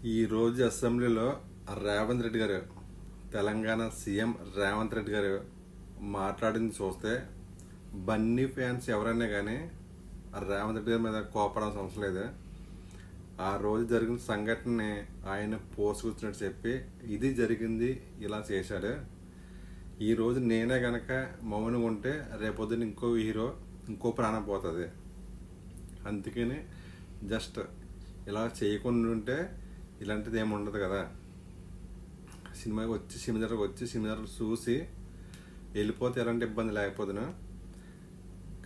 ఈరోజు అసెంబ్లీలో రేవంత్ రెడ్డి గారు, తెలంగాణ సీఎం రేవంత్ రెడ్డి గారు మాట్లాడింది చూస్తే బన్నీ ఫ్యాన్స్ ఎవరైనా కానీ రేవంత్ రెడ్డి గారి మీద కోపడాల్సిన అవసరం లేదు. ఆ రోజు జరిగిన సంఘటనని ఆయన పోసుకొచ్చినట్టు చెప్పి ఇది జరిగింది, ఇలా చేశాడు. ఈరోజు నేనే గనక మౌనంగా ఉంటే రేపొద్దున ఇంకో హీరో ఇంకో ప్రాణం పోతుంది. అందుకని జస్ట్ ఇలా చేయకుండా ఉంటే ఇలాంటిది ఏమి ఉండదు కదా. సినిమాకి వచ్చి సినిమా చూసి వెళ్ళిపోతే ఎలాంటి ఇబ్బంది లేకపోతున్నా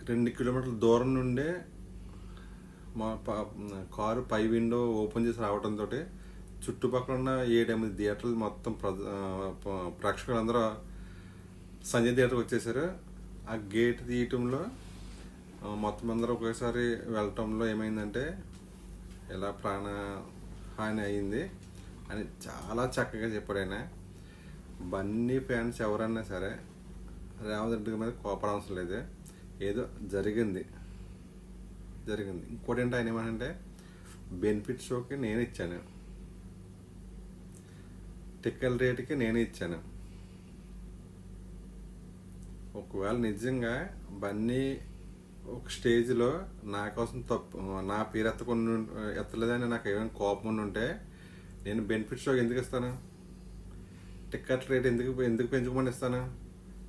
2 కిలోమీటర్ల దూరం నుండే మా కారు పై విండో ఓపెన్ చేసి రావడంతో చుట్టుపక్కల ఉన్న 7-8 థియేటర్లు మొత్తం ప్రేక్షకులందరూ సంజయ్ థియేటర్కి వచ్చేసారు. ఆ గేట్ తీయటంలో మొత్తం అందరూ ఒకేసారి వెళ్ళటంలో ఏమైందంటే ఇలా ప్రాణహాని అయింది అని చాలా చక్కగా చెప్పాడు ఆయన. బన్నీ ఫ్యాన్స్ ఎవరన్నా సరే రేవంత్ రెడ్డి మీద కోపడవసరం లేదు. ఏదో జరిగింది. ఇంకోటి ఏంటి, ఆయన ఏమంటే బెనిఫిట్ షోకి నేను ఇచ్చాను, టికెట్ రేటుకి నేను ఇచ్చాను. ఒకవేళ నిజంగా బన్నీ ఒక స్టేజ్లో నా కోసం నా పేరు ఎత్తలేదని నాకు ఏమైనా కోపం ఉంటే నేను బెనిఫిట్ షోకి ఎందుకు ఇస్తాను? టికెట్ రేట్ ఎందుకు పెంచుకోమని ఇస్తాను?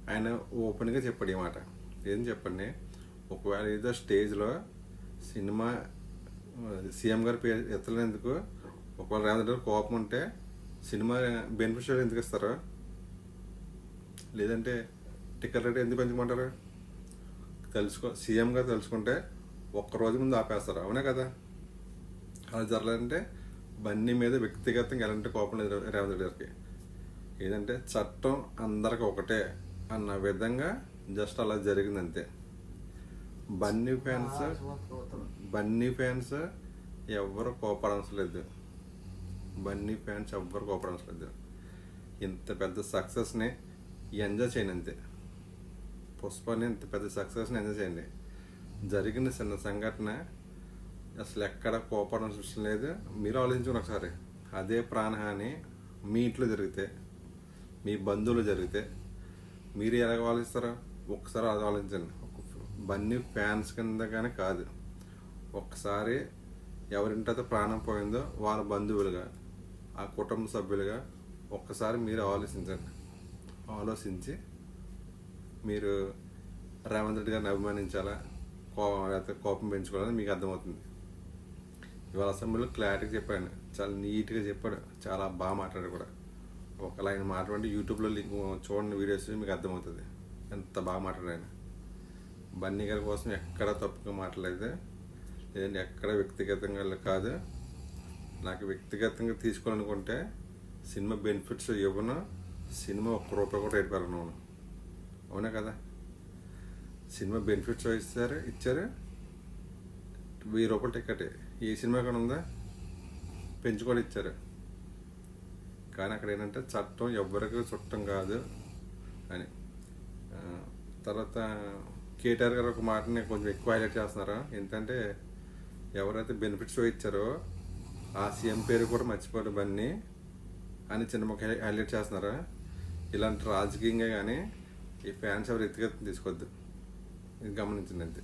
ఆయన ఓపెన్గా చెప్పాడు ఈ మాట. ఏం చెప్పండి, ఒకవేళ ఏదో స్టేజ్లో సినిమా సీఎం గారి పేరు ఎత్తలేందుకు ఒకవేళ రేవంత్ రెడ్డి కోపం ఉంటే సినిమా బెనిఫిట్ షో ఎందుకు ఇస్తారు? లేదంటే టికెట్ రేట్ ఎందుకు పెంచుకోమంటారు? సీఎం గారు తెలుసుకుంటే ఒక్కరోజు ముందు ఆపేస్తారు, అవునా కదా? అలా జరగాలంటే బన్నీ మీద వ్యక్తిగతంగా ఎలాంటి కోపం లేదు రేవంత్ రెడ్డి గారికి. ఏదంటే చట్టం అందరికి ఒకటే అన్న విధంగా జస్ట్ అలా జరిగింది అంతే. బన్నీ ఫ్యాన్స్ ఎవరు కోపడవసరం లేదు. ఇంత పెద్ద సక్సెస్ని ఎంజాయ్ చేయండి అంతే. పుష్పని ఇంత పెద్ద సక్సెస్ని ఎంజాయ్ చేయండి. జరిగిన చిన్న సంఘటన అసలు ఎక్కడ కోపడం అవసరం లేదు. మీరు ఆలోచించుకుని ఒకసారి అదే ప్రాణహాని మీ ఇంట్లో జరిగితే, మీ బంధువులు జరిగితే మీరు ఎలాగ ఆలోచిస్తారో ఒకసారి అది ఆలోచించండి. బన్నీ ఫ్యాన్స్ కింద కానీ కాదు, ఒక్కసారి ఎవరింటైతే ప్రాణం పోయిందో వాళ్ళ బంధువులుగా, ఆ కుటుంబ సభ్యులుగా ఒక్కసారి మీరు ఆలోచించి మీరు రేవంత్ రెడ్డి గారిని అభిమానించాలా, లేకపోతే కోపం పెంచుకోవాలని మీకు అర్థమవుతుంది. ఇవాళ అసెంబ్లీలో క్లారిటీగా చెప్పాను, చాలా నీట్గా చెప్పాడు, చాలా బాగా మాట్లాడాడు కూడా. ఒకవేళ ఆయన మాట్లాడి యూట్యూబ్లో చూడండి వీడియోస్, మీకు అర్థమవుతుంది ఎంత బాగా మాట్లాడాను. బన్నీ గారి కోసం ఎక్కడ తప్పుగా మాట్లాడలేదు, లేదంటే ఎక్కడ వ్యక్తిగతంగా కాదు. నాకు వ్యక్తిగతంగా తీసుకోవాలనుకుంటే సినిమా బెనిఫిట్స్ ఇవ్వను, సినిమా ₹1 కూడా రేటు పెరగను, అవునా కదా? సినిమా బెనిఫిట్స్ ఇచ్చారు ₹1000 టికెట్. ఏ సినిమా కూడా ఉందా? పెంచుకొని ఇచ్చారు. కానీ అక్కడ ఏంటంటే చట్టం ఎవరికి చుట్టం కాదు అని. తర్వాత కేటీఆర్ గారు ఒక మాటని కొంచెం ఎక్కువ హైలైట్ చేస్తున్నారు. ఏంటంటే ఎవరైతే బెనిఫిట్స్ ఇచ్చారో ఆ సీఎం పేరు కూడా మర్చిపోరు బన్నీ అని చిన్న మొక్క హైలైట్ చేస్తున్నారు. ఇలాంటి రాజకీయంగా కానీ ఈ ఫ్యాన్స్ ఎవరు వ్యక్తిగతం తీసుకోవద్దు, ఇది గమనించండి అంతే.